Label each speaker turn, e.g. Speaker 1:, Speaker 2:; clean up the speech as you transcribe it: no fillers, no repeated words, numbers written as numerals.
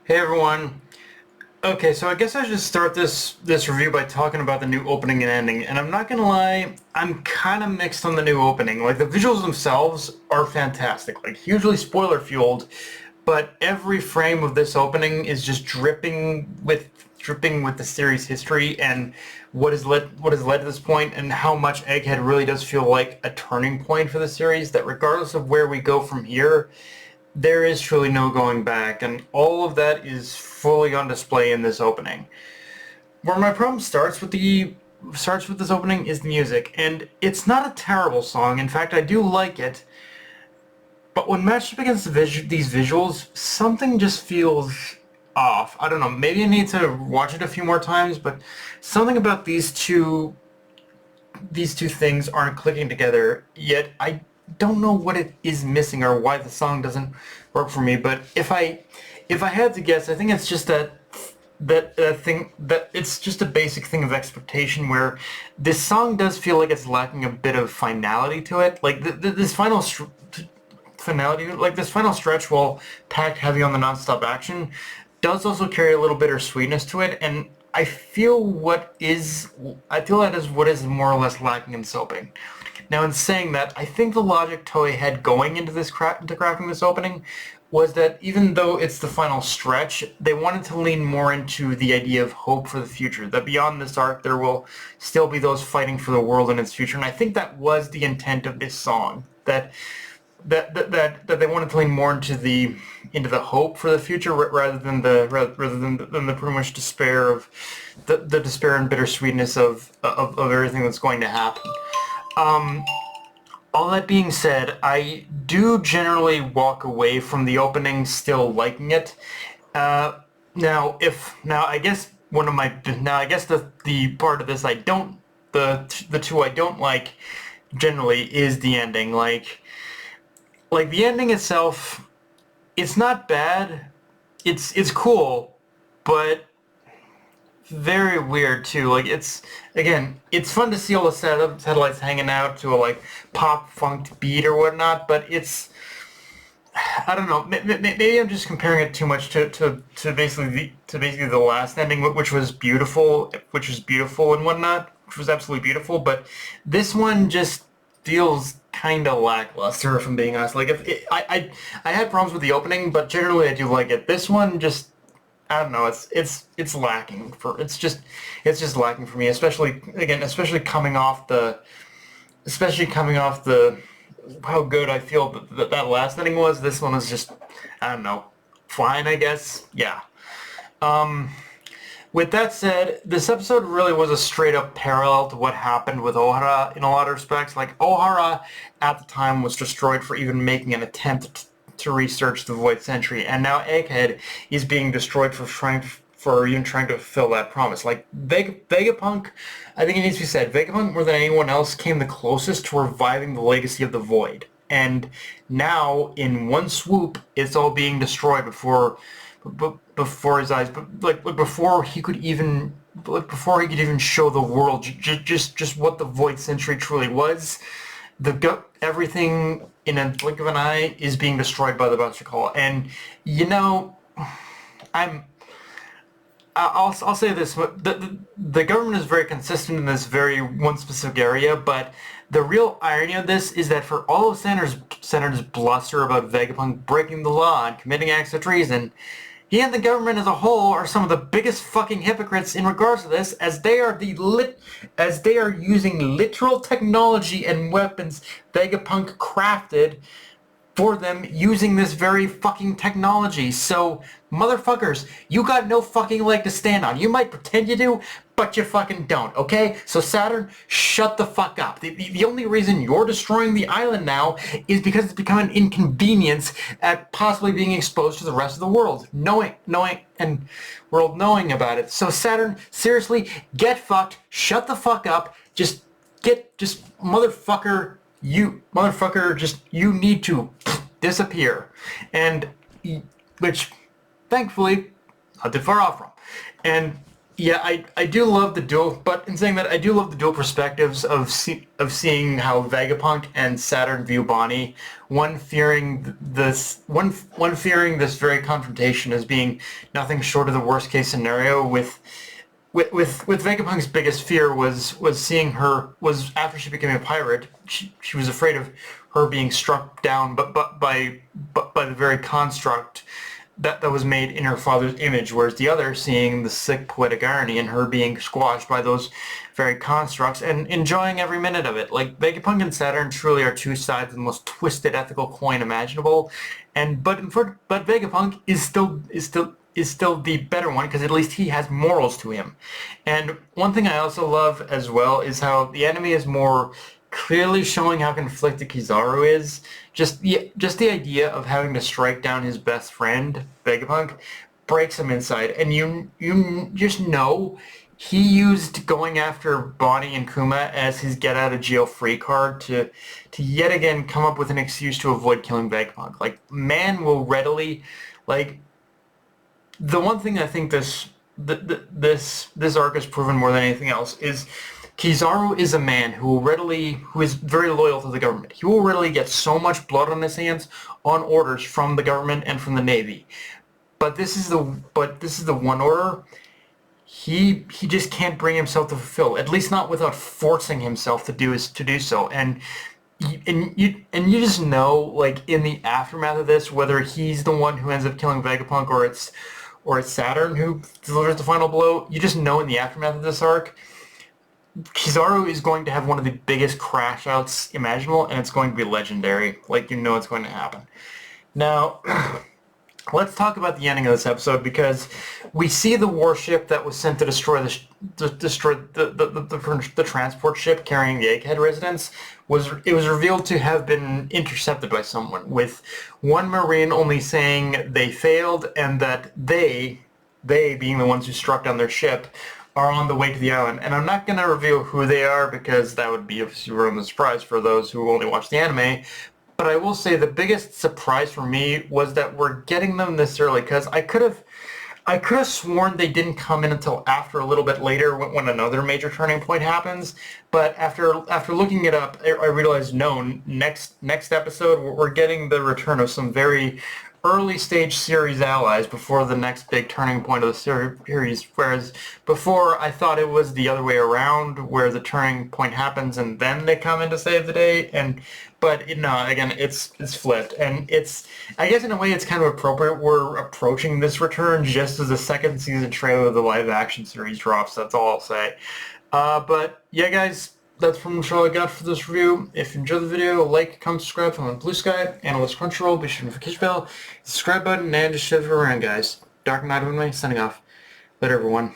Speaker 1: Hey everyone. Okay, so I guess I should start this review by talking about the new opening and ending. And I'm not gonna lie, I'm kind of mixed on the new opening. Like the visuals themselves are fantastic, like hugely spoiler fueled, but every frame of this opening is just dripping with the series history and what has led to this point, and how much Egghead really does feel like a turning point for the series. That regardless of where we go from here, there is truly no going back, and all of that is fully on display in this opening. Where my problem starts with this opening is the music, and it's not a terrible song. In fact, I do like it, but when matched up against these visuals, something just feels off. I don't know. Maybe I need to watch it a few more times, but something about these two things aren't clicking together yet. I don't know what it is missing or why the song doesn't work for me. But if I had to guess, I think it's just that it's just a basic thing of expectation, where this song does feel like it's lacking a bit of finality to it. Like this finality, like this final stretch, while packed heavy on the non-stop action, does also carry a little bittersweetness to it, and I feel that is what is more or less lacking in soaping. Now, in saying that, I think the logic Toei had going into crafting this opening was that even though it's the final stretch, they wanted to lean more into the idea of hope for the future. That beyond this arc, there will still be those fighting for the world and its future, and I think that was the intent of this song. That they wanted to lean more into the hope for the future, rather than the pretty much despair of the despair and bittersweetness of everything that's going to happen. Um, all that being said, I do generally walk away from the opening still liking it. Uh, now I guess the part of this I don't the two I don't like generally is the ending. Like the ending itself, it's not bad. It's cool, but very weird too. Like it's fun to see all the satellites hanging out to a like pop funk beat or whatnot, but I don't know. Maybe I'm just comparing it too much to basically the last ending, which was beautiful and whatnot, which was absolutely beautiful. But this one just feels kind of lackluster, if I'm being honest. Like if it, I had problems with the opening, but generally I do like it. This one just, I don't know. It's lacking for. It's just lacking for me, especially coming off the how good I feel that last inning was. This one is just, I don't know, fine, I guess. Yeah. Um, with that said, this episode really was a straight up parallel to what happened with Ohara in a lot of respects. Like, Ohara at the time was destroyed for even making an attempt to research the Void Century, and now Egghead is being destroyed for even trying to fulfill that promise. Like, Vegapunk, I think it needs to be said, Vegapunk more than anyone else came the closest to reviving the legacy of the Void. And now, in one swoop, it's all being destroyed before his eyes, but like before he could even show the world just what the Void Century truly was. Everything in a blink of an eye is being destroyed by the Buster Call, and you know, I'm I'll say this: the government is very consistent in this very one specific area, but the real irony of this is that for all of Senator's bluster about Vegapunk breaking the law and committing acts of treason, he and the government as a whole are some of the biggest fucking hypocrites in regards to this, as they are using literal technology and weapons Vegapunk crafted for them using this very fucking technology. So, motherfuckers, you got no fucking leg to stand on. You might pretend you do, but you fucking don't, okay? So Saturn, shut the fuck up. The only reason you're destroying the island now is because it's become an inconvenience at possibly being exposed to the rest of the world, knowing about it. So Saturn, seriously, get fucked, shut the fuck up, you need to disappear. And which, thankfully, not too far off from. And Yeah, I do love the dual, but in saying that, I do love the dual perspectives of seeing how Vegapunk and Saturn view Bonnie. One fearing this very confrontation as being nothing short of the worst case scenario. With Vegapunk's biggest fear was seeing her was after she became a pirate. She was afraid of her being struck down, but by the very construct that was made in her father's image, whereas the other seeing the sick poetic irony in her being squashed by those very constructs and enjoying every minute of it. Like Vegapunk and Saturn truly are two sides of the most twisted ethical coin imaginable, and but Vegapunk is still the better one because at least he has morals to him. And one thing I also love as well is how the enemy is more clearly showing how conflicted Kizaru is. Just the idea of having to strike down his best friend, Vegapunk, breaks him inside. And you just know he used going after Bonnie and Kuma as his get out of jail free card to yet again come up with an excuse to avoid killing Vegapunk. Like man will readily like the one thing I think this arc has proven more than anything else is Kizaru is a man who is very loyal to the government. He will readily get so much blood on his hands on orders from the government and from the Navy. But this is the one order he just can't bring himself to fulfill. At least not without forcing himself to do so. And you just know, like in the aftermath of this, whether he's the one who ends up killing Vegapunk or it's Saturn who delivers the final blow. You just know in the aftermath of this arc, Kizaru is going to have one of the biggest crash outs imaginable, and it's going to be legendary. Like you know, it's going to happen. Now, let's talk about the ending of this episode because we see the warship that was sent to destroy the transport ship carrying the Egghead residents was revealed to have been intercepted by someone, with one Marine only saying they failed and that they being the ones who struck down their ship are on the way to the island. And I'm not going to reveal who they are because that would be a ruin the surprise for those who only watch the anime. But I will say the biggest surprise for me was that we're getting them this early because I could have sworn they didn't come in until after a little bit later when another major turning point happens. But after looking it up, I realized no. Next episode we're getting the return of some very early stage series allies before the next big turning point of the series. Whereas before I thought it was the other way around, where the turning point happens and then they come in to save the day. No, again, it's flipped, and I guess in a way it's kind of appropriate. We're approaching this return just as the second season trailer of the live action series drops. That's all I'll say. But yeah, guys, that's from the show I got for this review. If you enjoyed the video, like, comment, subscribe. I'm on Blue Sky, Analyst Crunchyroll. Be sure to notification bell, subscribe button, and just shove it around, guys. Dark Knight of me, signing off. Later, everyone.